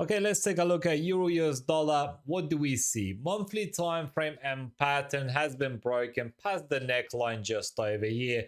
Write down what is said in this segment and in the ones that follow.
Okay, let's take a look at Euro US dollar. What do we see? Monthly time frame and pattern has been broken past the neckline just over here,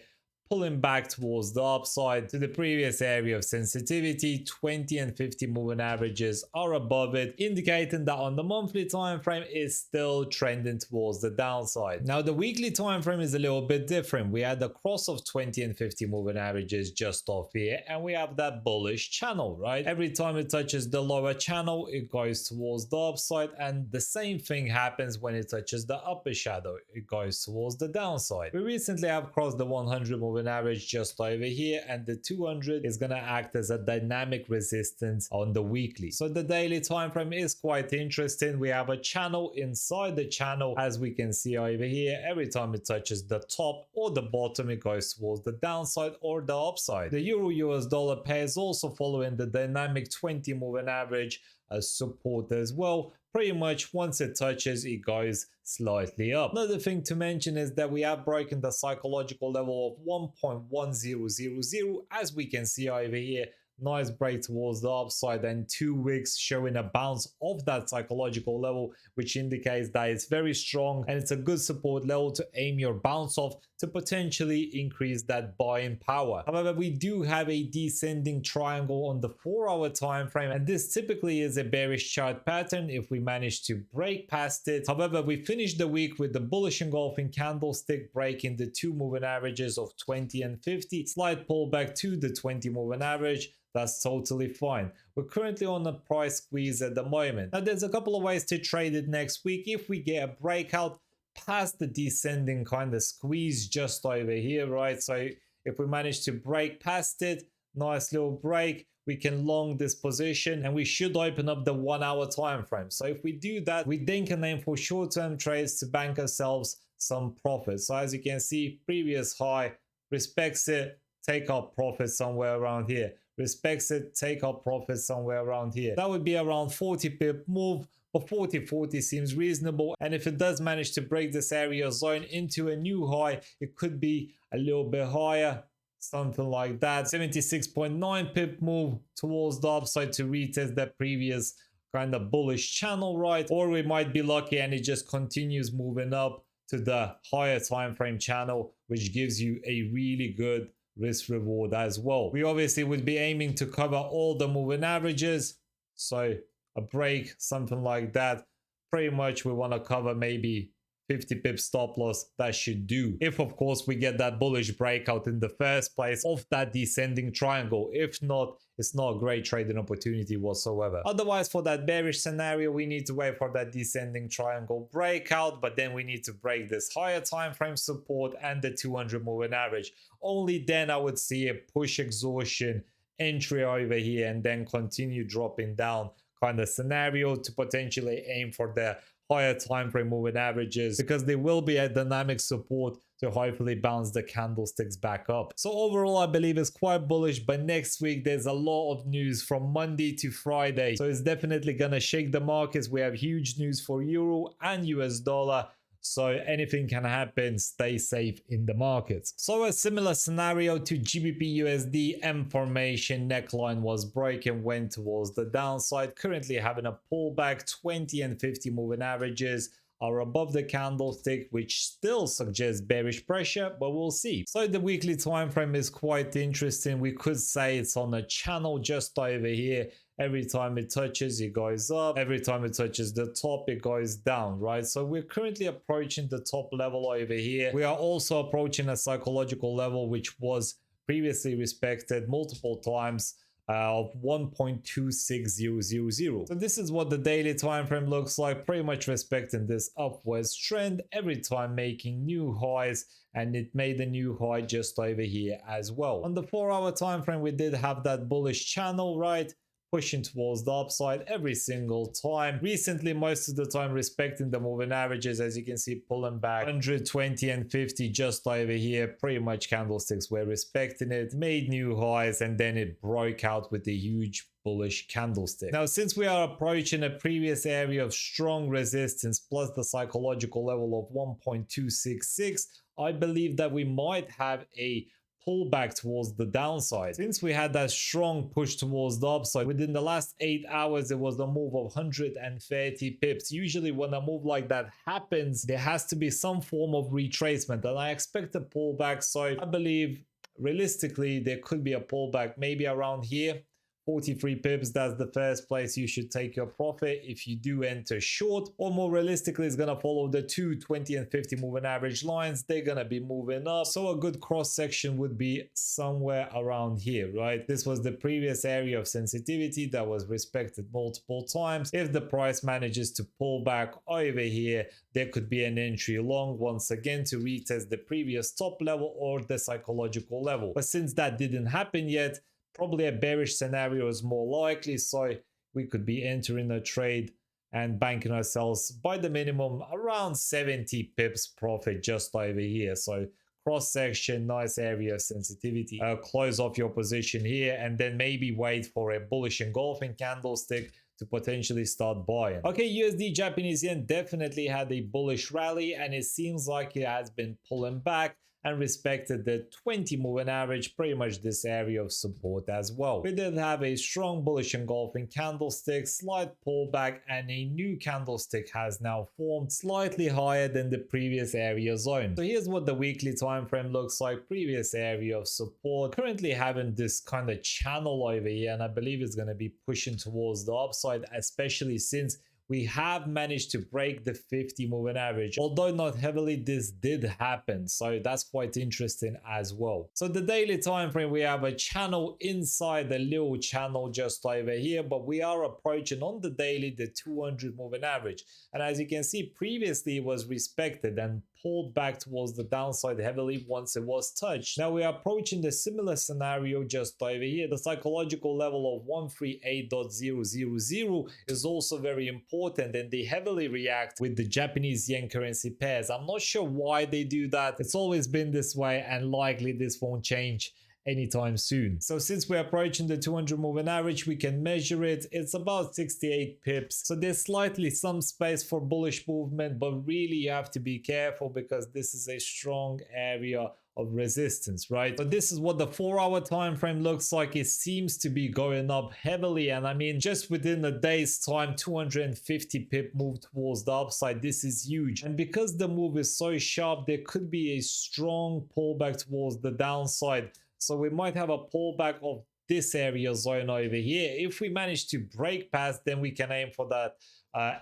pulling back towards the upside to the previous area of sensitivity. 20 and 50 moving averages are above it, indicating that on the monthly time frame is still trending towards the downside. Now the weekly time frame is a little bit different. We had the cross of 20 and 50 moving averages just off here, and we have that bullish channel, right? Every time it touches the lower channel, it goes towards the upside, and the same thing happens when it touches the upper shadow. It goes towards the downside. We recently have crossed the 100 moving average just over here, and the 200 is going to act as a dynamic resistance on the weekly. So the daily time frame is quite interesting. We have a channel inside the channel, as we can see over here. Every time it touches the top or the bottom, it goes towards the downside or the upside. The Euro US dollar pair is also following the dynamic 20 moving average as support as well. Pretty much once it touches, it goes slightly up. Another thing to mention is that we have broken the psychological level of 1.1000, as we can see over here. Nice break towards the upside, and 2 weeks showing a bounce of that psychological level, which indicates that it's very strong and it's a good support level to aim your bounce off to potentially increase that buying power. However, we do have a descending triangle on the 4-hour time frame, and this typically is a bearish chart pattern if we manage to break past it. However, we finished the week with the bullish engulfing candlestick breaking the 2 moving averages of 20 and 50, slight pullback to the 20 moving average. That's totally fine. We're currently on a price squeeze at the moment. Now there's a couple of ways to trade it next week. If we get a breakout past the descending kind of squeeze just over here, right? So if we manage to break past it, nice little break, we can long this position, and we should open up the 1-hour time frame. So if we do that, we then can aim for short-term trades to bank ourselves some profit. So as you can see, previous high respects it, take our profit somewhere around here. Respects it, take our profit somewhere around here. That would be around 40 pip move, but 40 seems reasonable. And if it does manage to break this area zone into a new high, it could be a little bit higher, something like that. 76.9 pip move towards the upside to retest that previous kind of bullish channel, right? Or we might be lucky and it just continues moving up to the higher time frame channel, which gives you a really good risk reward as well. We obviously would be aiming to cover all the moving averages, so a break, something like that, pretty much we want to cover maybe 50 pips stop loss. That should do, if of course we get that bullish breakout in the first place of that descending triangle. If not, it's not a great trading opportunity whatsoever. Otherwise, for that bearish scenario, we need to wait for that descending triangle breakout, but then we need to break this higher time frame support and the 200 moving average. Only then I would see a push exhaustion entry over here and then continue dropping down kind of scenario to potentially aim for the higher time frame moving averages, because they will be a dynamic support to hopefully bounce the candlesticks back up. So overall, I believe it's quite bullish, but next week there's a lot of news from Monday to Friday, so it's definitely gonna shake the markets. We have huge news for euro and US dollar, so anything can happen. Stay safe in the markets. So a similar scenario to GBPUSD, M formation neckline was broken, went towards the downside, currently having a pullback. 20 and 50 moving averages are above the candlestick, which still suggests bearish pressure, but we'll see. So the weekly time frame is quite interesting. We could say it's on a channel just over here. Every time it touches, it goes up. Every time it touches the top, it goes down, right? So we're currently approaching the top level over here. We are also approaching a psychological level which was previously respected multiple times of 1.26000. So this is what the daily time frame looks like, pretty much respecting this upwards trend, every time making new highs, and it made a new high just over here as well. On the 4-hour time frame, we did have that bullish channel, right? Pushing towards the upside every single time. Recently, most of the time respecting the moving averages, as you can see, pulling back 120 and 50 just over here. Pretty much candlesticks were respecting it, made new highs, and then it broke out with a huge bullish candlestick. Now, since we are approaching a previous area of strong resistance plus the psychological level of 1.266, I believe that we might have a pull back towards the downside. Since we had that strong push towards the upside, within the last 8 hours, it was a move of 130 pips. Usually when a move like that happens, there has to be some form of retracement, and I expect a pullback. So I believe realistically there could be a pullback maybe around here. 43 pips, that's the first place you should take your profit if you do enter short, or more realistically it's going to follow the 2 20 and 50 moving average lines. They're going to be moving up, so a good cross section would be somewhere around here, right? This was the previous area of sensitivity that was respected multiple times. If the price manages to pull back over here, there could be an entry long once again to retest the previous top level or the psychological level, but since that didn't happen yet, probably a bearish scenario is more likely, so we could be entering a trade and banking ourselves by the minimum around 70 pips profit just over here. So cross section, nice area of sensitivity. Close off your position here and then maybe wait for a bullish engulfing candlestick to potentially start buying. Okay, USD Japanese yen definitely had a bullish rally, and it seems like it has been pulling back and respected the 20 moving average, pretty much this area of support as well. We did have a strong bullish engulfing candlestick, slight pullback, and a new candlestick has now formed slightly higher than the previous area zone. So here's what the weekly time frame looks like. Previous area of support, currently having this kind of channel over here, and I believe it's going to be pushing towards the upside, especially since we have managed to break the 50 moving average. Although not heavily, this did happen, so that's quite interesting as well. So the daily time frame, we have a channel inside the little channel just over here, but we are approaching on the daily the 200 moving average, and as you can see, previously it was respected and pulled back towards the downside heavily once it was touched. Now we are approaching the similar scenario just over here. The psychological level of 138.000 is also very important, and they heavily react with the Japanese yen currency pairs. I'm not sure why they do that. It's always been this way, and likely this won't change anytime soon. So since we're approaching the 200 moving average, we can measure it. It's about 68 pips. So there's slightly some space for bullish movement, but really you have to be careful because this is a strong area of resistance, right? So this is what the 4-hour time frame looks like. It seems to be going up heavily, and I mean just within a day's time, 250 pip move towards the upside. This is huge, and because the move is so sharp, there could be a strong pullback towards the downside. So we might have a pullback of this area zone over here. If we manage to break past, then we can aim for that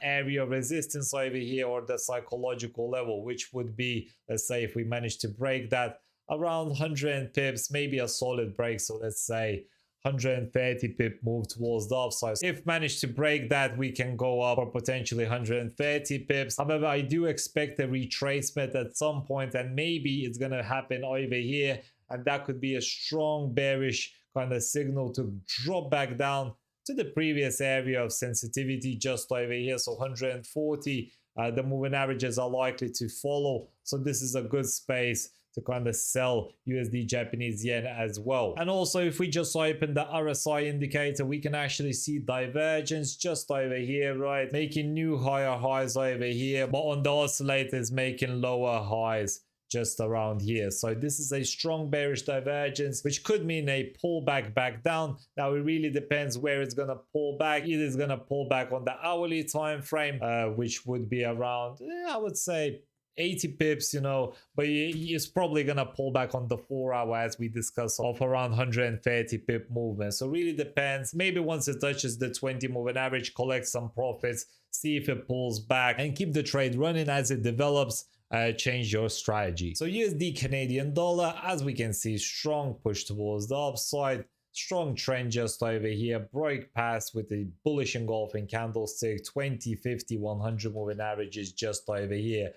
area of resistance over here, or the psychological level, which would be, let's say, if we manage to break that around 100 pips, maybe a solid break. So let's say 130 pip move towards the upside. If managed to break that, we can go up for potentially 130 pips. However, I do expect a retracement at some point, and maybe it's going to happen over here, and that could be a strong bearish kind of signal to drop back down to the previous area of sensitivity just over here. So 140, the moving averages are likely to follow. So this is a good space to kind of sell USD Japanese yen as well. And also, if we just open the RSI indicator, we can actually see divergence just over here, right? Making new higher highs over here, but on the oscillators making lower highs just around here. So this is a strong bearish divergence, which could mean a pullback back down. Now it really depends where it's gonna pull back. Either it's gonna pull back on the hourly time frame, which would be around, I would say 80 pips, you know, but it's probably gonna pull back on the 4-hour, as we discussed, of around 130 pip movement. So really depends. Maybe once it touches the 20 moving average, collect some profits, see if it pulls back, and keep the trade running as it develops. Change your strategy. So USD Canadian dollar, as we can see, strong push towards the upside, strong trend just over here, break past with a bullish engulfing candlestick, 20, 50, 100 moving averages just over here.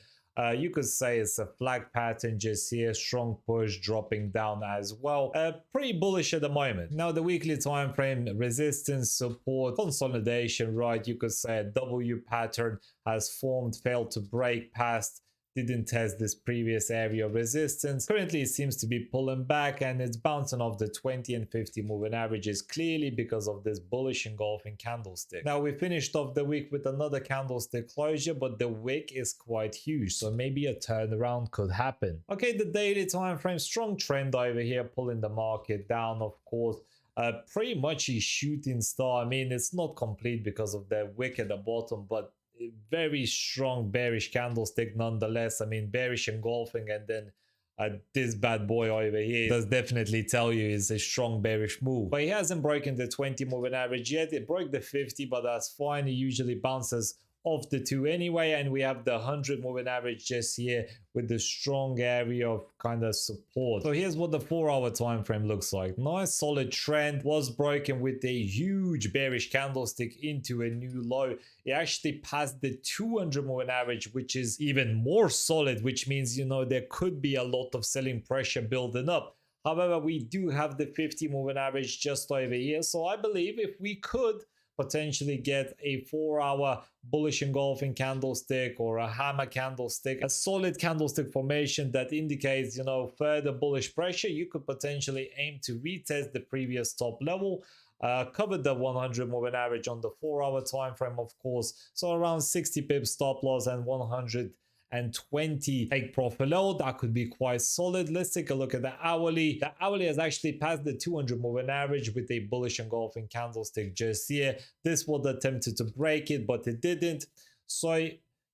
You could say it's a flag pattern just here, strong push dropping down as well. Pretty bullish at the moment. Now the weekly time frame, resistance, support, consolidation, right? You could say a W pattern has formed, failed to break past didn't test this previous area of resistance. Currently it seems to be pulling back and it's bouncing off the 20 and 50 moving averages, clearly because of this bullish engulfing candlestick. Now we finished off the week with another candlestick closure, but the wick is quite huge, so maybe a turnaround could happen. Okay, the daily time frame, strong trend over here, pulling the market down, of course. Pretty much a shooting star. I mean, it's not complete because of the wick at the bottom, but very strong bearish candlestick nonetheless. I mean, bearish engulfing, and then this bad boy over here does definitely tell you is a strong bearish move. But he hasn't broken the 20 moving average yet. It broke the 50, but that's fine. He usually bounces off the two anyway, and we have the 100 moving average just here with the strong area of kind of support. So here's what the 4-hour time frame looks like. Nice solid trend, was broken with a huge bearish candlestick into a new low. It actually passed the 200 moving average, which is even more solid, which means, you know, there could be a lot of selling pressure building up. However, we do have the 50 moving average just over here, so I believe if we could potentially get a 4-hour bullish engulfing candlestick or a hammer candlestick, a solid candlestick formation that indicates, you know, further bullish pressure, you could potentially aim to retest the previous top level. Covered the 100 moving average on the 4-hour time frame, of course, so around 60 pips stop loss and 120 take profit level. That could be quite solid. Let's take a look at the hourly. The hourly has actually passed the 200 moving average with a bullish engulfing candlestick just here. This was attempted to break it, but it didn't. So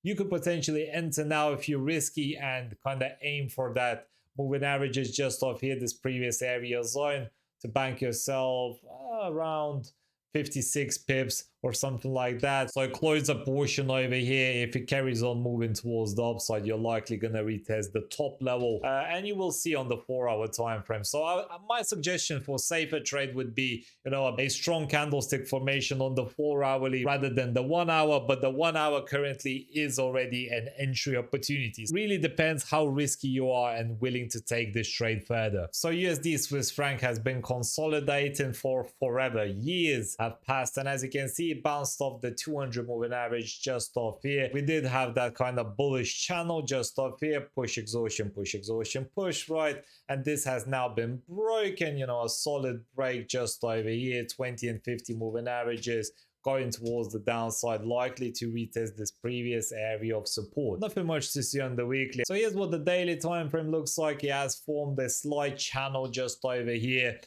you could potentially enter now if you're risky and kind of aim for that moving averages just off here, this previous area zone, to bank yourself around 56 pips or something like that. So close a portion over here. If it carries on moving towards the upside, you're likely going to retest the top level, and you will see on the 4-hour time frame. So my suggestion for safer trade would be, you know, a strong candlestick formation on the 4-hourly rather than the 1-hour, but the 1-hour currently is already an entry opportunity. It really depends how risky you are and willing to take this trade further. So USD Swiss franc has been consolidating for forever. Years have passed, and as you can see, it bounced off the 200 moving average just off here. We did have that kind of bullish channel just off here, push exhaustion, push, right? And this has now been broken, you know, a solid break just over here, 20 and 50 moving averages, going towards the downside, likely to retest this previous area of support. Nothing much to see on the weekly. So here's what the daily time frame looks like. It has formed a slight channel just over here,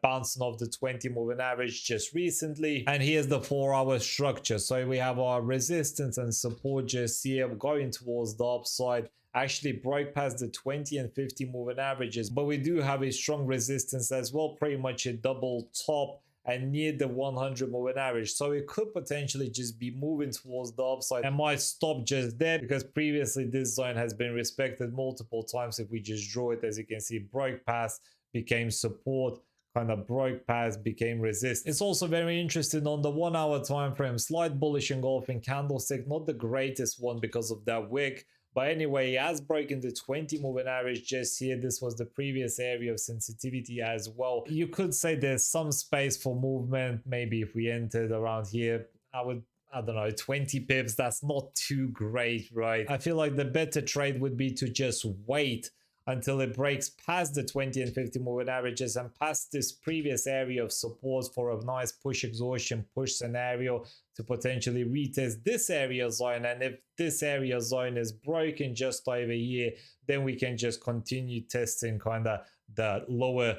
bouncing off the 20 moving average just recently. And here's the 4-hour structure. So we have our resistance and support just here going towards the upside. Actually broke past the 20 and 50 moving averages, but we do have a strong resistance as well, pretty much a double top and near the 100 moving average. So it could potentially just be moving towards the upside and might stop just there, because previously this zone has been respected multiple times. If we just draw it, as you can see, broke past, became support, kind of broke past, became resistance. It's also very interesting on the 1-hour time frame. Slight bullish engulfing candlestick, not the greatest one because of that wick. But anyway, it has broken the 20 moving average just here. This was the previous area of sensitivity as well. You could say there's some space for movement. Maybe if we entered around here, I don't know, 20 pips. That's not too great, right? I feel like the better trade would be to just wait until it breaks past the 20 and 50 moving averages and past this previous area of support for a nice push exhaustion push scenario to potentially retest this area zone. And if this area zone is broken just over here, then we can just continue testing kind of the lower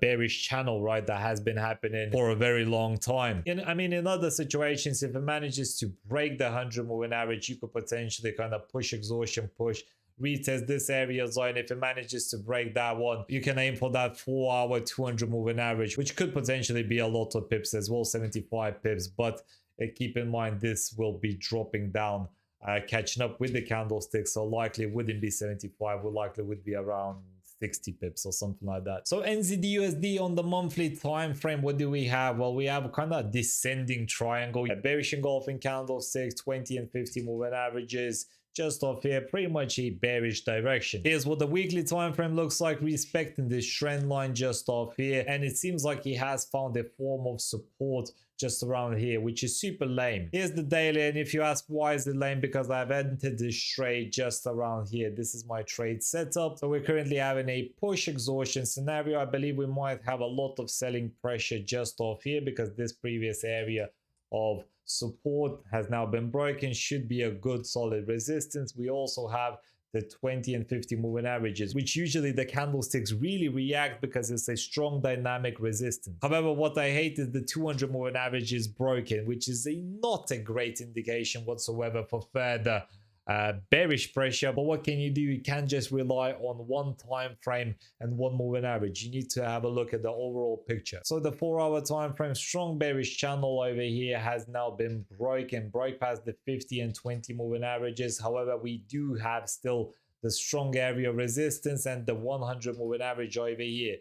bearish channel, right, that has been happening for a very long time. I mean, in other situations, if it manages to break the 100 moving average, you could potentially kind of push exhaustion push, retest this area zone. If it manages to break that one, you can aim for that 4-hour 200 moving average, which could potentially be a lot of pips as well, 75 pips. But keep in mind, this will be dropping down, catching up with the candlestick, so likely wouldn't be 75, likely would be around 60 pips or something like that. So NZDUSD on the monthly time frame, what do we have? Well, we have kind of descending triangle, a bearish engulfing candlesticks, 20 and 50 moving averages, just off here, pretty much a bearish direction. Here's what the weekly time frame looks like, respecting this trend line just off here, and it seems like he has found a form of support just around here, which is super lame. Here's the daily, and if you ask why is it lame, because I've entered this trade just around here. This is my trade setup. So we're currently having a push exhaustion scenario. I believe we might have a lot of selling pressure just off here, because this previous area of support has now been broken, should be a good solid resistance. We also have the 20 and 50 moving averages, which usually the candlesticks really react because it's a strong dynamic resistance. However, what I hate is the 200 moving average is broken, which is not a great indication whatsoever for further bearish pressure. But what can you do? You can't just rely on one time frame and one moving average. You need to have a look at the overall picture. So the 4-hour time frame, strong bearish channel over here has now been broken, broke past the 50 and 20 moving averages. However, we do have still the strong area of resistance and the 100 moving average over here.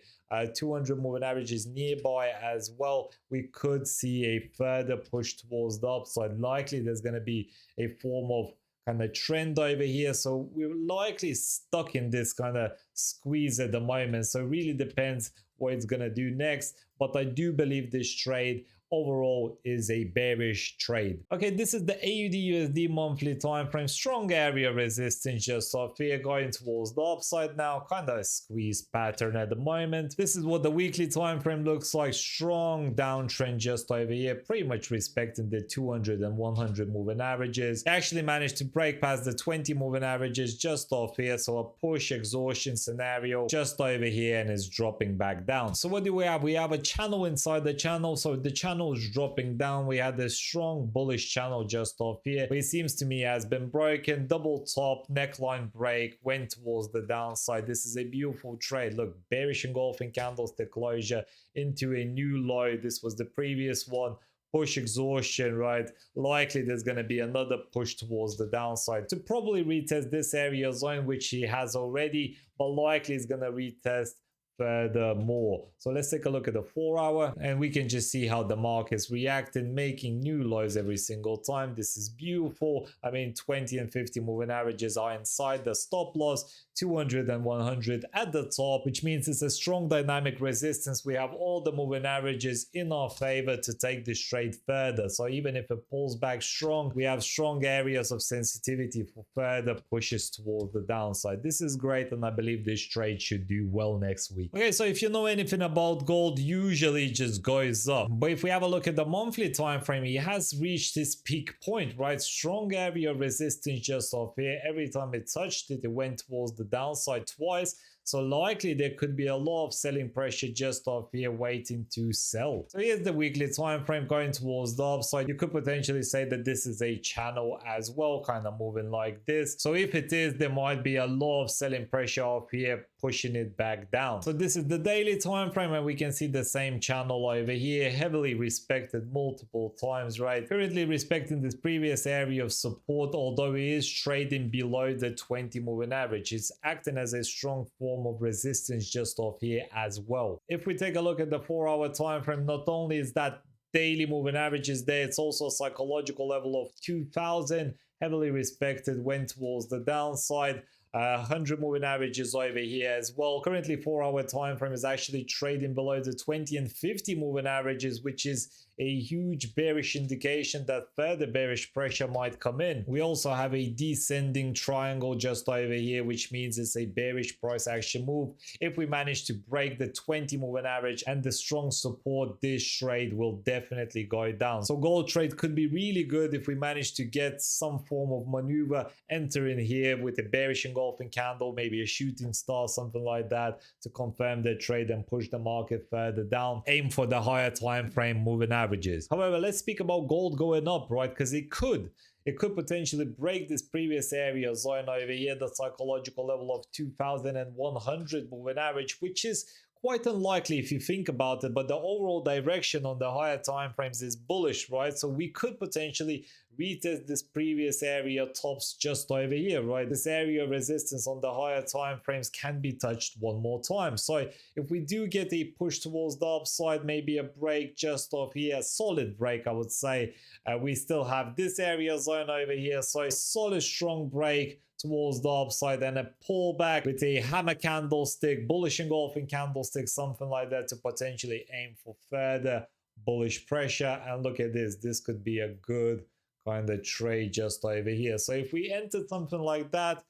200 moving average is nearby as well. We could see a further push towards the upside. Likely there's going to be a form of kind of trend over here, so we're likely stuck in this kind of squeeze at the moment. So it really depends what it's gonna do next, but I do believe this trade overall is a bearish trade. Okay, this is the AUDUSD monthly time frame, strong area resistance just off here, going towards the upside now, kind of a squeeze pattern at the moment. This is what the weekly time frame looks like, strong downtrend just over here, pretty much respecting the 200 and 100 moving averages. Actually managed to break past the 20 moving averages just off here, so a push exhaustion scenario just over here, and is dropping back down. So what do we have? We have a channel inside the channel. So the channel is dropping down. We had this strong bullish channel just off here, but it seems to me has been broken. Double top neckline break, went towards the downside. This is a beautiful trade. Look, bearish engulfing candlestick closure into a new low. This was the previous one. Push exhaustion, right? Likely there's going to be another push towards the downside to probably retest this area zone, which he has already, but likely is going to retest furthermore. So let's take a look at the 4-hour, and we can just see how the market's reacting, making new lows every single time. This is beautiful. I mean, 20 and 50 moving averages are inside the stop loss, 200 and 100 at the top, which means it's a strong dynamic resistance. We have all the moving averages in our favor to take this trade further. So even if it pulls back strong, we have strong areas of sensitivity for further pushes towards the downside. This is great, and I believe this trade should do well next week. Okay, so if you know anything about gold, usually it just goes up. But if we have a look at the monthly time frame, it has reached this peak point, right? Strong area of resistance just off here. Every time it touched it, it went towards the downside twice. So likely there could be a lot of selling pressure just off here waiting to sell. So here's the weekly time frame going towards the upside. You could potentially say that this is a channel as well, kind of moving like this. So if it is, there might be a lot of selling pressure off here pushing it back down. So this is the daily time frame, and we can see the same channel over here, heavily respected multiple times, right? Currently respecting this previous area of support, although it is trading below the 20 moving average. It's acting as a strong form of resistance just off here as well. If we take a look at the 4-hour time frame, not only is that daily moving averages there, it's also a psychological level of 2000, heavily respected, went towards the downside. 100 moving averages over here as well. Currently 4-hour time frame is actually trading below the 20 and 50 moving averages, which is a huge bearish indication that further bearish pressure might come in. We also have a descending triangle just over here, which means it's a bearish price action move. If we manage to break the 20 moving average and the strong support, this trade will definitely go down. So gold trade could be really good if we manage to get some form of maneuver, enter in here with a bearish engulfing candle, maybe a shooting star, something like that, to confirm the trade and push the market further down. Aim for the higher time frame moving averages. However, let's speak about gold going up, right? Because it could potentially break this previous area zone over here, the psychological level of 2100 moving average, which is quite unlikely if you think about it, but the overall direction on the higher time frames is bullish, right? So we could potentially retest this previous area tops just over here, right? This area of resistance on the higher time frames can be touched one more time. So if we do get a push towards the upside, maybe a break just off here, solid break I would say, we still have this area zone over here, so a solid strong break towards the upside and a pullback with a hammer candlestick, bullish engulfing candlestick, something like that, to potentially aim for further bullish pressure. And look at this could be a good kind of trade just over here. So if we enter something like that,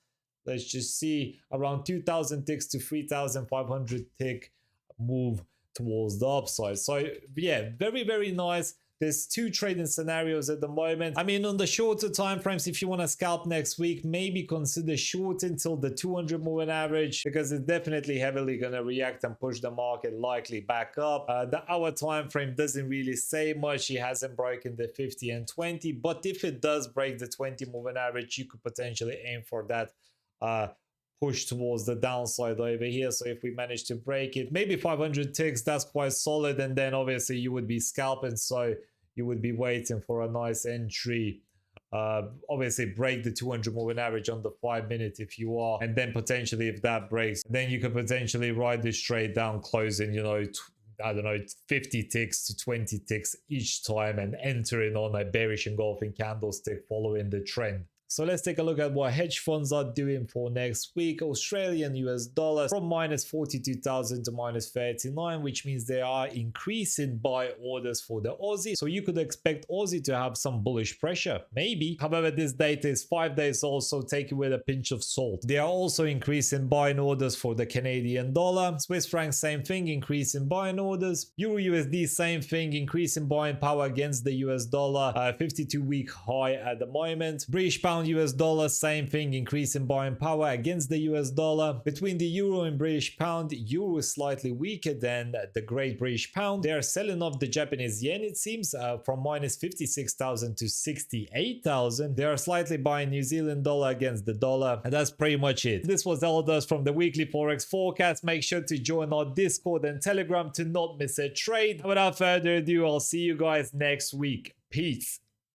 let's just see around 2000 ticks to 3500 tick move towards the upside. So yeah, very nice. There's two trading scenarios at the moment. I mean, on the shorter time frames, if you want to scalp next week, maybe consider short until the 200 moving average, because it's definitely heavily going to react and push the market likely back up. The hour time frame doesn't really say much. It hasn't broken the 50 and 20, but if it does break the 20 moving average, you could potentially aim for that push towards the downside over here. So if we manage to break it, maybe 500 ticks, that's quite solid, and then obviously you would be scalping, so you would be waiting for a nice entry. Obviously break the 200 moving average on the 5 minute if you are, and then potentially if that breaks, then you could potentially ride this trade down, closing, you know, I don't know, 50 ticks to 20 ticks each time, and entering on a bearish engulfing candlestick following the trend. So let's take a look at what hedge funds are doing for next week. Australian US dollars from minus 42,000 to minus 39, which means they are increasing buy orders for the Aussie. So you could expect Aussie to have some bullish pressure, maybe. However, this data is 5 days old, so take it with a pinch of salt. They are also increasing buying orders for the Canadian dollar. Swiss franc, same thing, increasing buying orders. EURUSD, same thing, increasing buying power against the US dollar. 52-week high at the moment. British pound US dollar, same thing, increase in buying power against the US dollar. Between the euro and British pound, euro is slightly weaker than the great British pound. They are selling off the Japanese yen, it seems, from minus 56,000 to 68,000. They are slightly buying New Zealand dollar against the dollar, and that's pretty much it. This was AUDUSD from the Weekly Forex Forecast. Make sure to join our Discord and Telegram to not miss a trade. Without further ado, I'll see you guys next week. Peace.